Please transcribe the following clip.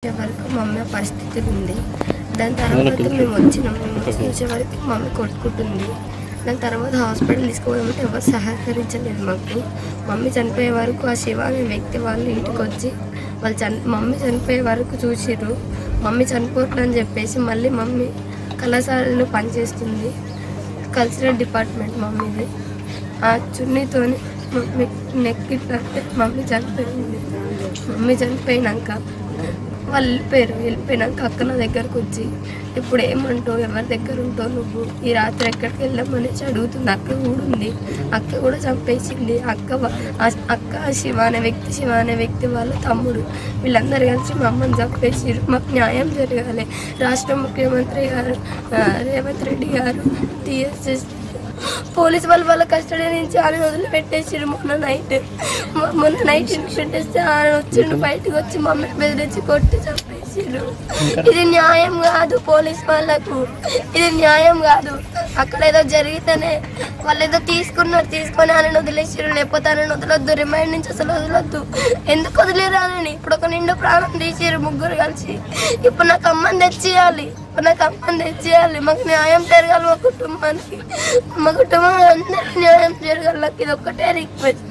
వరకు మమ్మీ పరిస్థితులు ఉంది. దాని తర్వాత మేము వచ్చినాము. చూసే వరకు మమ్మీ కొట్టుకుంటుంది. దాని తర్వాత హాస్పిటల్ తీసుకోవడం ఎవరు సహకరించలేదు మాకు. మమ్మీ చనిపోయే వరకు ఆ శివ అనే వ్యక్తి వాళ్ళు ఇంటికి వచ్చి మమ్మీ చనిపోయే వరకు చూసిర్రు. మమ్మీ చనిపోతుందని చెప్పేసి మళ్ళీ మమ్మీ కళాశాలలో పనిచేస్తుంది. కల్చరల్ డిపార్ట్మెంట్ మమ్మీది. ఆ చున్నీతో మమ్మీ నెక్కిట్లంటే మమ్మీ చనిపోయింది. మమ్మీ చనిపోయినాక వాళ్ళు వెళ్ళిపోయినాక అక్క నా దగ్గరకు వచ్చి ఇప్పుడు ఏమంటావు, ఎవరి దగ్గర ఉంటావు నువ్వు, ఈ రాత్రి ఎక్కడికి వెళ్దామనేసి అడుగుతుంది. అక్క కూడా ఉంది. అక్క కూడా చంపేసింది. అక్క శివ అనే వ్యక్తి వాళ్ళ తమ్ముడు వీళ్ళందరూ కలిసి మా అమ్మని చంపేసిరు. మాకు న్యాయం జరగాలి. రాష్ట్ర ముఖ్యమంత్రి గారు రేవంత్ రెడ్డి గారు టీఎస్ఎస్ పోలీసు వాళ్ళ కస్టడీ నుంచి ఆయన వదిలి పెట్టేసారు. మొన్న నైట్ పెట్టేస్తే ఆయన వచ్చిండు. బయటకు వచ్చి మమ్మల్ని బెదిరించి కొట్టి చంపేసారు. ఇది న్యాయం కాదు. పోలీసు వాళ్ళకు ఇది న్యాయం కాదు. అక్కడ ఏదో జరిగితేనే వాళ్ళు ఏదో తీసుకొని ఆయన వదిలేసారు. లేకపోతే ఆయన వదలొద్దు. రిమైండ్ నుంచి అసలు వదలొద్దు. ఎందుకు వదిలేరాలని ఇప్పుడు ఒక నిండు ప్రాణం తీసారు ముగ్గురు కలిసి. ఇప్పుడు నాకు అమ్మని తెచ్చేయాలి. మాకు న్యాయం జరగాలి. మా కుటుంబం అందరికీ న్యాయం జరగాలి. ఇది ఒక్కటే రిక్వెస్ట్.